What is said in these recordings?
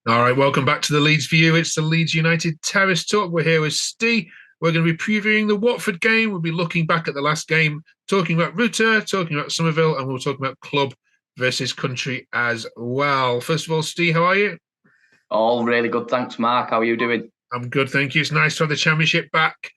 All right, welcome back to the Leeds View. It's the Leeds United Terrace Talk. We're here with Steve. We're going to be previewing the Watford game. We'll be looking back at the last game, talking about Rutter, talking about Summerville, and we'll talk about club versus country as well. First of all, Steve, how are you? All really good. Thanks, Mark. How are you doing? I'm good, thank you. It's nice to have the Championship back.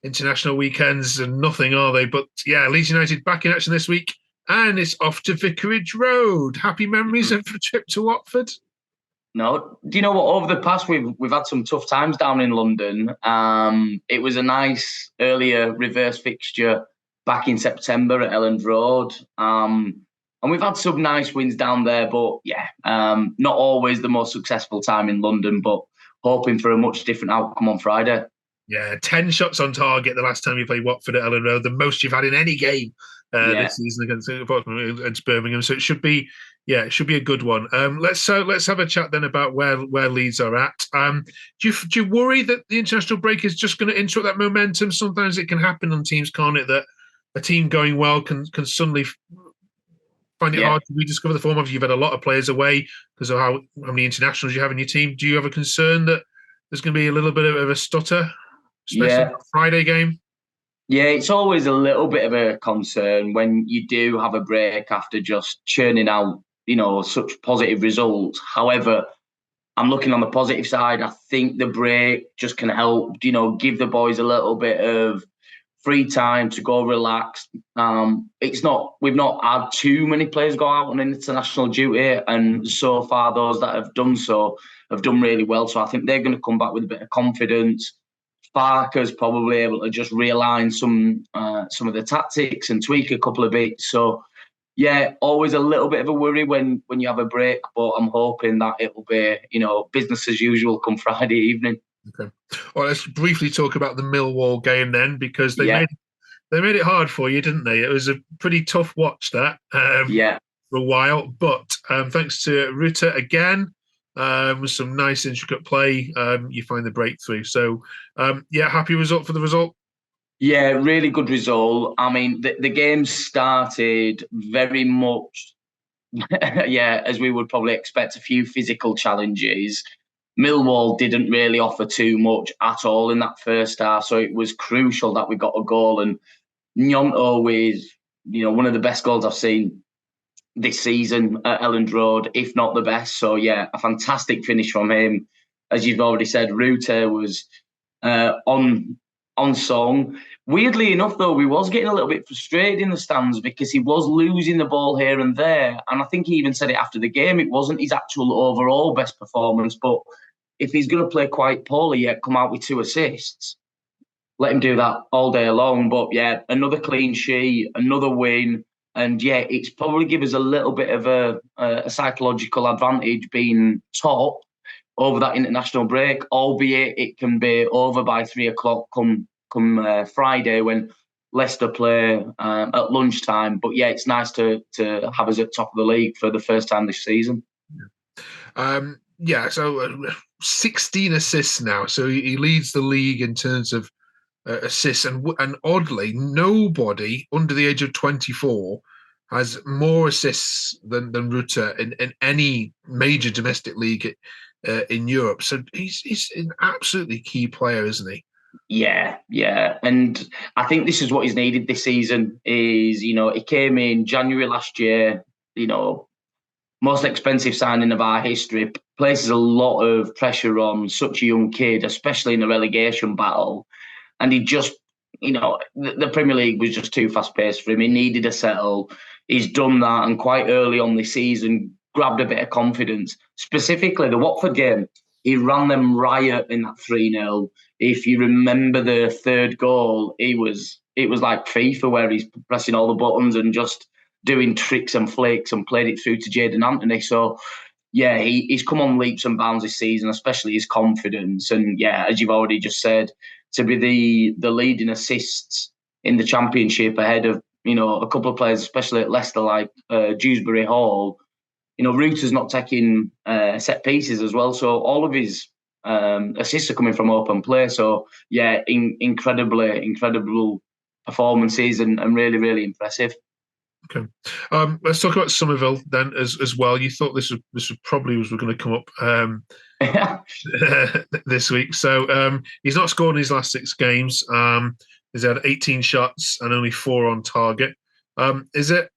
International weekends and nothing, are they? But yeah, Leeds United back in action this week, and it's off to Vicarage Road. Happy memories of a trip to Watford? No, do you know what? Over the past, we've had some tough times down in London. It was a nice earlier reverse fixture back in September at Elland Road. And we've had some nice wins down there, but yeah, not always the most successful time in London. But hoping for a much different outcome on Friday. Yeah, 10 shots on target the last time you played Watford at Elland Road, the most you've had in any game Yeah, this season against Birmingham. So it should be, yeah, it should be a good one. Let's have a chat then about where Leeds are at. Do you worry that the international break is just going to interrupt that momentum? Sometimes it can happen on teams, can't it? That a team going well can suddenly find it yeah. hard to rediscover the form. Obviously, you've had a lot of players away because of how many internationals you have in your team. Do you have a concern that there's going to be a little bit of a stutter, especially Yeah, on Friday game? Yeah, it's always a little bit of a concern when you do have a break after just churning out, such positive results. However, I'm looking on the positive side. I think the break just can help, give the boys a little bit of free time to go relax. We've not had too many players go out on international duty, and so far those that have done so have done really well. So I think they're going to come back with a bit of confidence. Parker's probably able to just realign some of the tactics and tweak a couple of bits. So yeah, always a little bit of a worry when you have a break, but I'm hoping that it will be business as usual come Friday evening. Okay. Well, let's briefly talk about the Millwall game then, because Yeah, they made it hard for you, didn't they? It was a pretty tough watch that yeah. for a while, but thanks to Rutter again, with some nice intricate play, you find the breakthrough. So yeah, happy result for the result. Yeah, really good result. I mean, the game started very much, yeah, as we would probably expect, a few physical challenges. Millwall didn't really offer too much at all in that first half, so it was crucial that we got a goal. And Nyonto with, one of the best goals I've seen this season at Elland Road, if not the best. So yeah, a fantastic finish from him. As you've already said, Rutter was on song. Weirdly enough, though, we was getting a little bit frustrated in the stands because he was losing the ball here and there. And I think he even said it after the game. It wasn't his actual overall best performance, but if he's going to play quite poorly yet come out with 2 assists, let him do that all day long. But yeah, another clean sheet, another win. And yeah, it's probably give us a little bit of a psychological advantage being top over that international break, albeit it can be over by 3 o'clock come Friday when Leicester play at lunchtime. But yeah, it's nice to have us at top of the league for the first time this season. Yeah, so 16 assists now. So he leads the league in terms of assists, and oddly, nobody under the age of 24 has more assists than Rutter in any major domestic league in Europe. So he's an absolutely key player, isn't he? Yeah. And I think this is what he's needed this season is, he came in January last year, most expensive signing of our history, places a lot of pressure on such a young kid, especially in a relegation battle. And he just, the Premier League was just too fast paced for him. He needed a settle. He's done that, and quite early on this season, grabbed a bit of confidence. Specifically, the Watford game, he ran them riot in that 3-0. If you remember the third goal, it was like FIFA where he's pressing all the buttons and just doing tricks and flicks and played it through to Jadon Anthony. So yeah, he's come on leaps and bounds this season, especially his confidence. And yeah, as you've already just said, to be the leading assists in the Championship ahead of a couple of players, especially at Leicester like Dewsbury Hall. Rutter's not taking set pieces as well, so all of his assists are coming from open play. So yeah, incredible performances and really really impressive. Okay. Let's talk about Summerville then as well. You thought this was probably was going to come up this week. So he's not scored in his last 6 games. He's had 18 shots and only 4 on target. Is it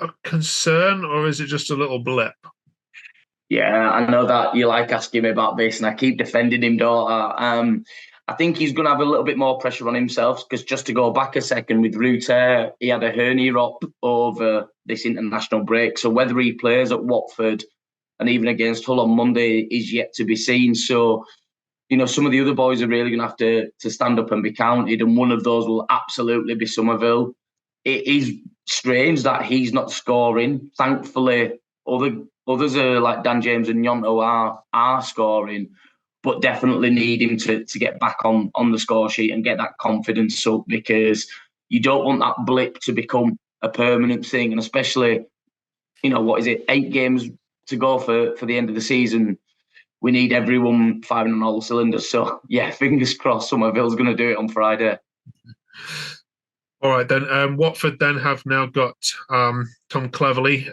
a concern or is it just a little blip? Yeah, I know that you like asking me about this, and I keep defending him, don't I? I think he's going to have a little bit more pressure on himself because just to go back a second with Rutter, he had a hernia op over this international break. So whether he plays at Watford and even against Hull on Monday is yet to be seen. So, some of the other boys are really going to have to stand up and be counted, and one of those will absolutely be Summerville. It is strange that he's not scoring. Thankfully, others are like Dan James and Yonto are scoring, but definitely need him to get back on the score sheet and get that confidence up because you don't want that blip to become a permanent thing, and especially, what is it, 8 games to go for the end of the season. We need everyone firing on all cylinders. So, yeah, fingers crossed Summerville's going to do it on Friday. All right, then. Watford then have now got Tom Cleverley,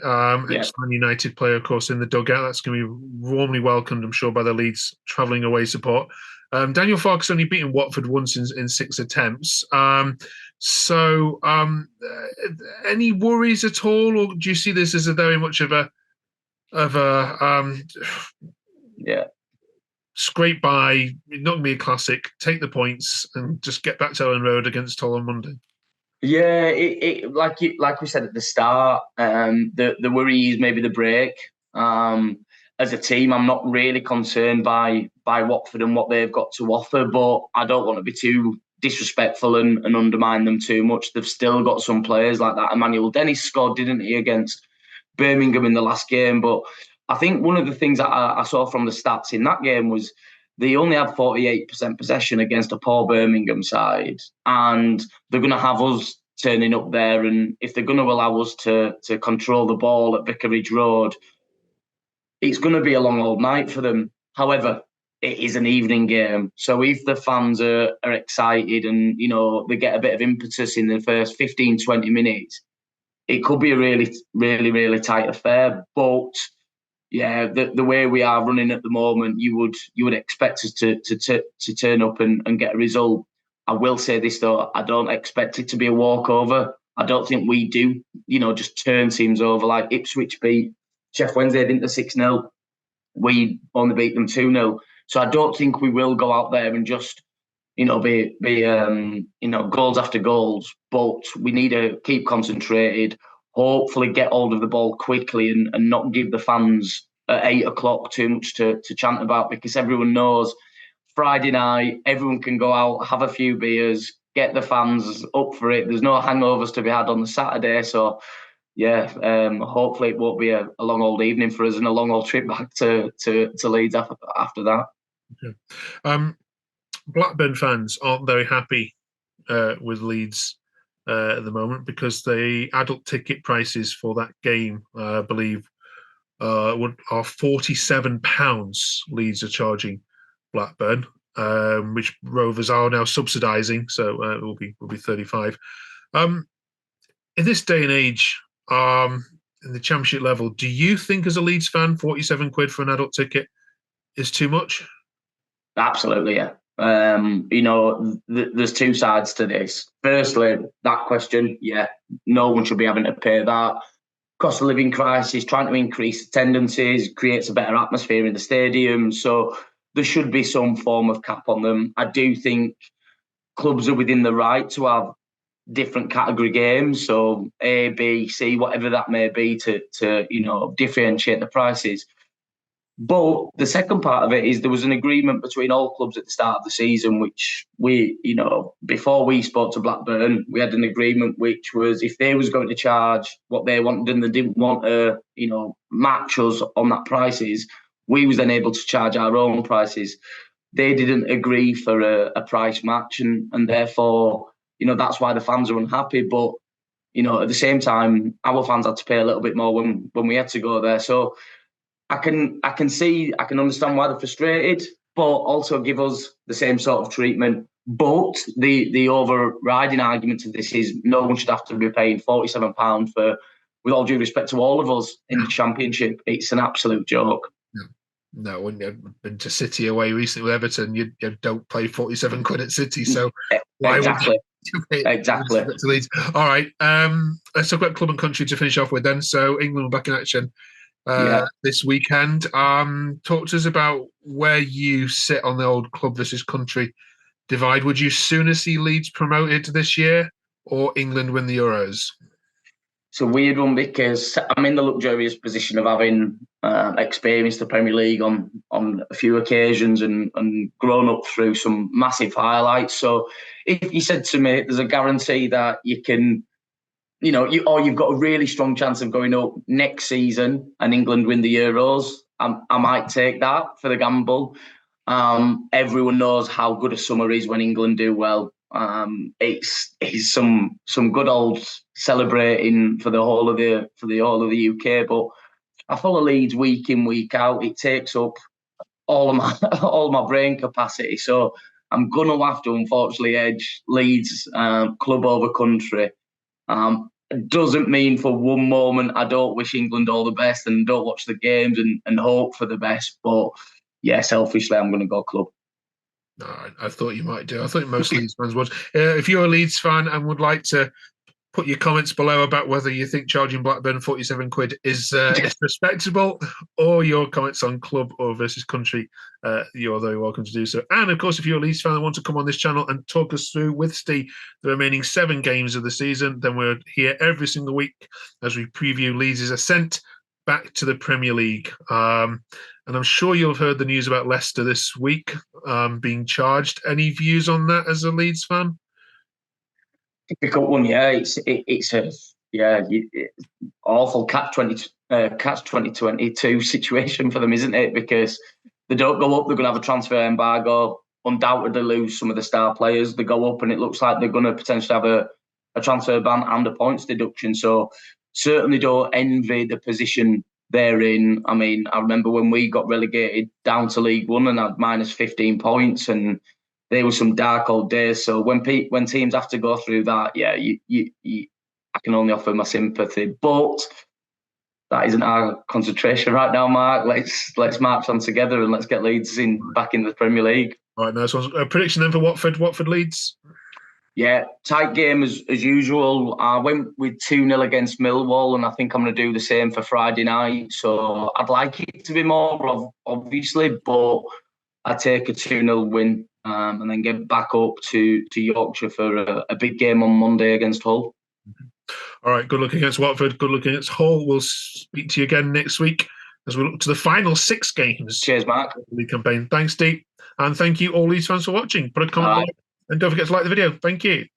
ex-Man United player, of course, in the dugout. That's going to be warmly welcomed, I'm sure, by the Leeds travelling away support. Daniel Farke's only beaten Watford once in 6 attempts. So, any worries at all, or do you see this as a very much of a scrape by, not going to be a classic, take the points and just get back to Ellen Road against Hull on Monday? Yeah, like we said at the start, the worry is maybe the break. As a team, I'm not really concerned by Watford and what they've got to offer, but I don't want to be too disrespectful and undermine them too much. They've still got some players like that. Emmanuel Dennis scored, didn't he, against Birmingham in the last game? But I think one of the things that I saw from the stats in that game was they only had 48% possession against a poor Birmingham side, and they're going to have us turning up there. And if they're going to allow us to control the ball at Vicarage Road, it's going to be a long old night for them. However, it is an evening game. So if the fans are excited and, they get a bit of impetus in the first 15, 20 minutes, it could be a really, really, really tight affair. But yeah, the way we are running at the moment, you would expect us to turn up and get a result. I will say this though, I don't expect it to be a walkover. I don't think we do, just turn teams over like Ipswich beat Sheff Wednesday, didn't they, 6-0? We only beat them 2-0. So I don't think we will go out there and just, be goals after goals. But we need to keep concentrated, hopefully get hold of the ball quickly and not give the fans at 8 o'clock too much to chant about, because everyone knows Friday night, everyone can go out, have a few beers, get the fans up for it. There's no hangovers to be had on the Saturday. So, yeah, hopefully it won't be a long old evening for us and a long old trip back to Leeds after that. Okay. Blackburn fans aren't very happy with Leeds at the moment because the adult ticket prices for that game, I believe, are £47 Leeds are charging Blackburn, which Rovers are now subsidising, so it will be 35. In this day and age, in the Championship level, do you think, as a Leeds fan, £47 for an adult ticket is too much? Absolutely, yeah. There's 2 sides to this. Firstly, that question, yeah, no one should be having to pay that. Cost of living crisis, trying to increase attendances, creates a better atmosphere in the stadium. So there should be some form of cap on them. I do think clubs are within the right to have different category games, so A, B, C, whatever that may be, to differentiate the prices. But the second part of it is there was an agreement between all clubs at the start of the season, which we, before we spoke to Blackburn, we had an agreement which was if they was going to charge what they wanted and they didn't want to, match us on that prices, we was then able to charge our own prices. They didn't agree for a price match, and therefore, that's why the fans are unhappy. But, at the same time, our fans had to pay a little bit more when we had to go there. So I can understand why they're frustrated, but also give us the same sort of treatment. But the overriding argument to this is no one should have to be paying £47 for with all due respect to all of us in the Championship, it's an absolute joke. No, when you've been to City away recently with Everton, you don't play 47 quid at City. So why exactly. Exactly. To Leeds. All right. Let's talk about club and country to finish off with then. So England back in action this weekend. Talk to us about where you sit on the old club versus country divide. Would you sooner see Leeds promoted this year or England win the Euros? It's a weird one because I'm in the luxurious position of having experienced the Premier League on a few occasions and grown up through some massive highlights. So if you said to me, there's a guarantee that you can, you've got a really strong chance of going up next season and England win the Euros, I might take that for the gamble. Everyone knows how good a summer is when England do well. It's some good old celebrating for the whole of the UK. But I follow Leeds week in, week out. It takes up all of my brain capacity. So I'm gonna have to unfortunately edge Leeds club over country. It doesn't mean for one moment I don't wish England all the best and don't watch the games and hope for the best. But yeah, selfishly, I'm going to go club. No, I thought you might do. I thought most Leeds fans would. If you're a Leeds fan and would like to put your comments below about whether you think charging Blackburn 47 quid is respectable, or your comments on club or versus country, you're very welcome to do so. And of course, if you're a Leeds fan and want to come on this channel and talk us through with Steve the remaining 7 games of the season, then we're here every single week as we preview Leeds' ascent back to the Premier League. And I'm sure you'll have heard the news about Leicester this week being charged. Any views on that as a Leeds fan? Difficult one, yeah. It's a awful catch 2022 situation for them, isn't it? Because they don't go up, they're going to have a transfer embargo, undoubtedly lose some of the star players. They go up, and it looks like they're going to potentially have a transfer ban and a points deduction. So certainly don't envy the position they're in. I mean, I remember when we got relegated down to League One and had minus 15 points, and there were some dark old days. So when teams have to go through that, yeah, I can only offer my sympathy. But that isn't our concentration right now, Mark. Let's march on together and let's get Leeds back in the Premier League. All right, nice one. Prediction then for Watford Leeds? Yeah, tight game as usual. I went with 2-0 against Millwall, and I think I'm going to do the same for Friday night. So I'd like it to be more, obviously, but I take a 2-0 win and then get back up to Yorkshire for a big game on Monday against Hull. All right, good luck against Watford, good luck against Hull. We'll speak to you again next week as we look to the final 6 games. Cheers, Mark. Of the league campaign. Thanks, Steve. And thank you all Leeds fans for watching. Put a comment below. And don't forget to like the video. Thank you.